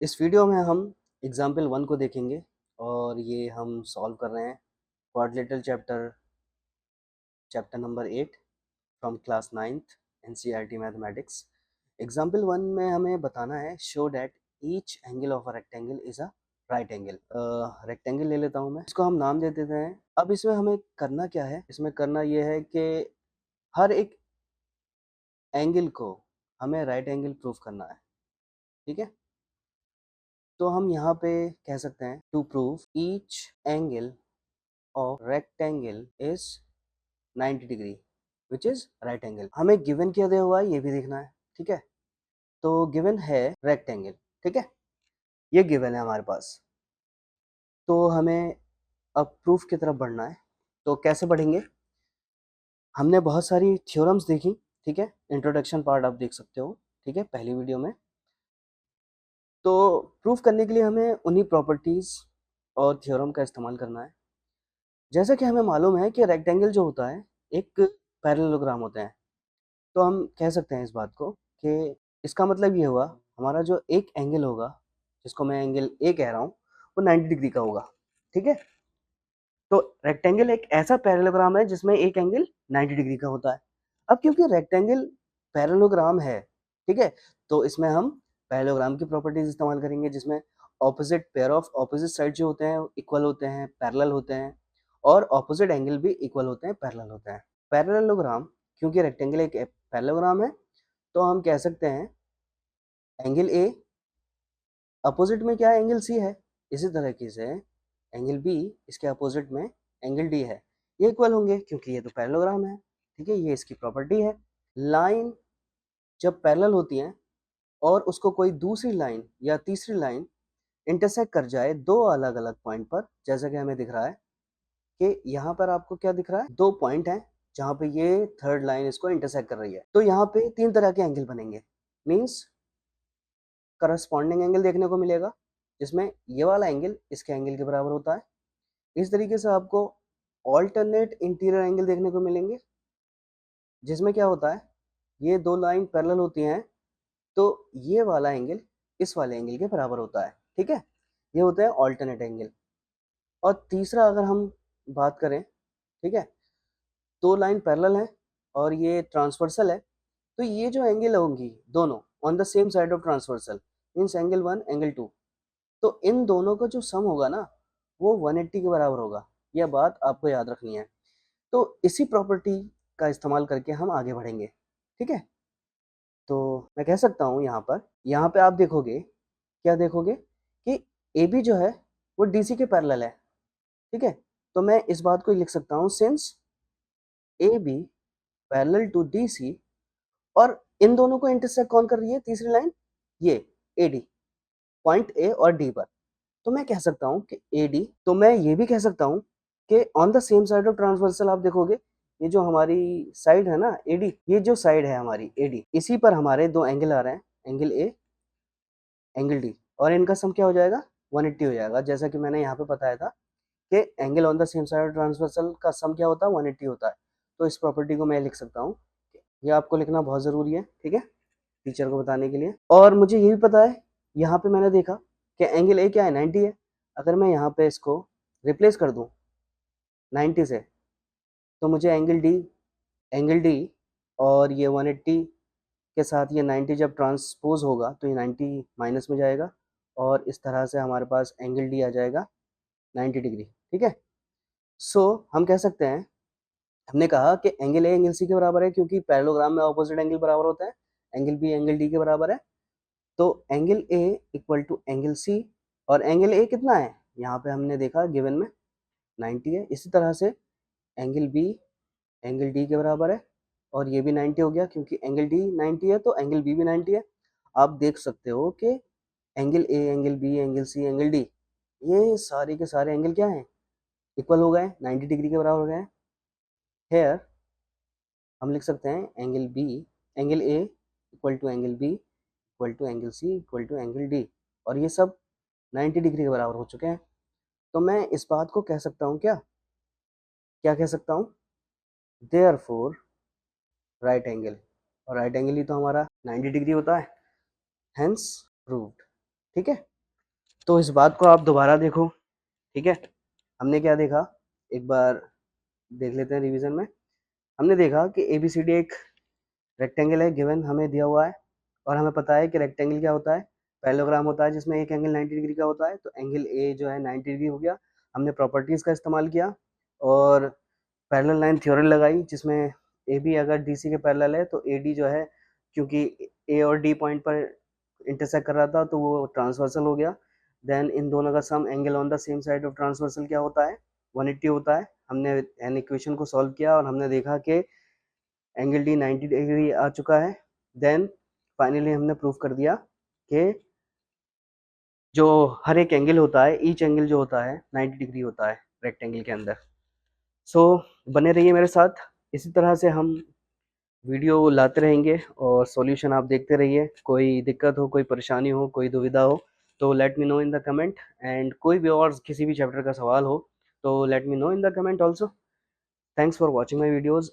इस वीडियो में हम एग्जाम्पल 1 को देखेंगे और ये हम सॉल्व कर रहे हैं quadrilateral chapter number 8 from class 9th NCERT mathematics. Example 1 में हमें बताना है show that each angle of a rectangle is a right angle. Rectangle ले लेता हूँ मैं, इसको हम नाम दे देते हैं। अब इसमें हमें करना क्या है, इसमें करना ये है कि हर एक एंगल को हमें राइट एंगल प्रूफ करना है। ठीक है, तो हम यहाँ पे कह सकते हैं to prove each angle of rectangle is 90 degree which is right angle. हमें गिवन क्या दिया हुआ है ये भी देखना है। ठीक है, तो गिवन है रेक्टेंगल। ठीक है, ये गिवन है हमारे पास, तो हमें अब प्रूफ की तरफ बढ़ना है। तो कैसे बढ़ेंगे, हमने बहुत सारी थ्योरम्स देखी। ठीक है, इंट्रोडक्शन पार्ट आप देख सकते हो। ठीक है, पहली वीडियो में। तो प्रूफ करने के लिए हमें उन्हीं प्रॉपर्टीज और थ्योरम का इस्तेमाल करना है। जैसा कि हमें मालूम है कि रेक्टेंगल जो होता है एक पैरेललोग्राम होते हैं, तो हम कह सकते हैं इस बात को कि इसका मतलब ये हुआ हमारा जो एक एंगल होगा, जिसको मैं एंगल ए कह रहा हूँ, वो 90 डिग्री का होगा। ठीक है, तो रेक्टेंगल एक ऐसा पैरेललोग्राम है जिसमें एक एंगल 90 डिग्री का होता है। अब क्योंकि रेक्टेंगल पैरेललोग्राम है, ठीक है, तो इसमें हम पैरेललोग्राम की प्रॉपर्टीज इस्तेमाल करेंगे, जिसमें opposite pair of opposite side जो होते हैं इक्वल होते हैं, पैरेलल होते हैं, और ऑपोजिट एंगल भी इक्वल होते हैं, पैरेलल होते हैं। पैरेललोग्राम, क्योंकि रेक्टेंगल एक पैरेललोग्राम है, तो हम कह सकते हैं एंगल ए अपोजिट में क्या है, एंगल सी है। इसी तरीके से एंगल बी इसके अपोजिट में एंगल डी है, ये इक्वल होंगे क्योंकि ये तो पैरेललोग्राम है। ठीक है, ये इसकी प्रॉपर्टी है। लाइन जब पैरेलल होती है और उसको कोई दूसरी लाइन या तीसरी लाइन इंटरसेक्ट कर जाए दो अलग अलग पॉइंट पर, जैसा कि हमें दिख रहा है कि यहाँ पर आपको क्या दिख रहा है, दो पॉइंट हैं जहाँ पे ये थर्ड लाइन इसको इंटरसेक्ट कर रही है, तो यहाँ पे तीन तरह के एंगल बनेंगे। मीन्स करस्पॉन्डिंग एंगल देखने को मिलेगा, जिसमें ये वाला एंगल इसके एंगल के बराबर होता है। इस तरीके से आपको ऑल्टरनेट इंटीरियर एंगल देखने को मिलेंगे, जिसमें क्या होता है, ये दो लाइन पैरेलल होती हैं, तो ये वाला एंगल इस वाले एंगल के बराबर होता है। ठीक है, ये होते हैं ऑल्टरनेट एंगल। और तीसरा अगर हम बात करें, ठीक है, दो लाइन पैरेलल हैं और ये ट्रांसवर्सल है, तो ये जो एंगल होंगी दोनों on the same side of transversal, means angle 1 angle 2, तो इन दोनों का जो सम होगा ना वो 180 के बराबर होगा। यह बात आपको याद रखनी है। तो इसी प्रॉपर्टी का इस्तेमाल करके हम आगे बढ़ेंगे। ठीक है, तो मैं कह सकता हूँ यहाँ पे आप देखोगे, क्या देखोगे कि ए बी जो है वो डी सी के पैरेलल है। ठीक है, तो मैं इस बात को लिख सकता हूँ since A B parallel to D C, और इन दोनों को इंटरसेक्ट कौन कर रही है, तीसरी लाइन, ये ए डी, पॉइंट ए और डी पर। तो मैं कह सकता हूँ कि ए डी, तो मैं ये भी कह सकता हूँ कि on the same side of transversal आप देखोगे, ये जो हमारी साइड है ना एडी, ये जो साइड है हमारी एडी, इसी पर हमारे दो एंगल आ रहे हैं, एंगल ए एंगल डी, और इनका सम क्या हो जाएगा, 180 हो जाएगा। जैसा कि मैंने यहाँ पे बताया था कि angle on the same side of transversal का सम क्या होता है, 180 होता है। तो इस प्रॉपर्टी को मैं लिख सकता हूँ, ये आपको लिखना बहुत ज़रूरी है। ठीक है, टीचर को बताने के लिए। और मुझे ये भी पता है, यहाँ पे मैंने देखा कि एंगल ए क्या है, 90 है। अगर मैं यहाँ पे इसको रिप्लेस कर दूँ 90 से, तो मुझे एंगल डी और ये 180 के साथ ये 90 जब ट्रांसपोज होगा तो ये 90 माइनस में जाएगा, और इस तरह से हमारे पास एंगल डी आ जाएगा 90 डिग्री। ठीक है, सो हम कह सकते हैं, हमने कहा कि एंगल ए एंगल सी के बराबर है क्योंकि पैरेललोग्राम में ऑपोजिट एंगल बराबर होता है, एंगल बी एंगल डी के बराबर है, तो angle A equal to angle C. और एंगल ए कितना है, यहाँ पे हमने देखा गिवन में 90 है। इसी तरह से एंगल बी एंगल डी के बराबर है, और ये भी 90 हो गया क्योंकि एंगल डी 90 है तो एंगल बी भी 90 है। आप देख सकते हो कि angle A angle B angle C angle D, ये सारे के सारे एंगल क्या हैं, इक्वल हो गए, 90 डिग्री के बराबर हो गए। हेयर हम लिख सकते हैं angle A equal to angle B equal to angle C equal to angle D, और ये सब 90 डिग्री के बराबर हो चुके हैं। तो मैं इस बात को कह सकता हूँ, क्या क्या कह सकता हूँ, देयरफॉर राइट एंगल, और राइट एंगल ही तो हमारा 90 डिग्री होता है, हेंस प्रूव्ड। ठीक है, तो इस बात को आप दोबारा देखो, ठीक है। हमने क्या देखा, एक बार देख लेते हैं रिवीजन में। हमने देखा कि ABCD एक रेक्टेंगल है, गिवन हमें दिया हुआ है, और हमें पता है कि रेक्टेंगल क्या होता है, पैरेललोग्राम होता है जिसमें एक एंगल 90 डिग्री का होता है। तो एंगल ए जो है 90 डिग्री हो गया। हमने प्रॉपर्टीज़ का इस्तेमाल किया और पैरेलल लाइन थ्योरम लगाई, जिसमें ए बी अगर DC के पैरेलल है तो AD जो है, क्योंकि ए और डी पॉइंट पर इंटरसेक्ट कर रहा था तो वो ट्रांसवर्सल हो गया। देन इन दोनों का sum angle on the same side of transversal क्या होता है, 180 होता है। हमने एन इक्वेशन को सॉल्व किया और हमने देखा कि एंगल डी 90 डिग्री आ चुका है। देन फाइनली हमने प्रूव कर दिया कि जो हर एक एंगल होता है, ईच एंगल जो होता है 90 डिग्री होता है रेक्टेंगल के अंदर। सो बने रहिए मेरे साथ, इसी तरह से हम वीडियो लाते रहेंगे और सॉल्यूशन आप देखते रहिए। कोई दिक्कत हो, कोई परेशानी हो, कोई दुविधा हो तो let me know in the comment. And कोई भी और किसी भी चैप्टर का सवाल हो तो let me know in the comment also. Thanks for watching my videos.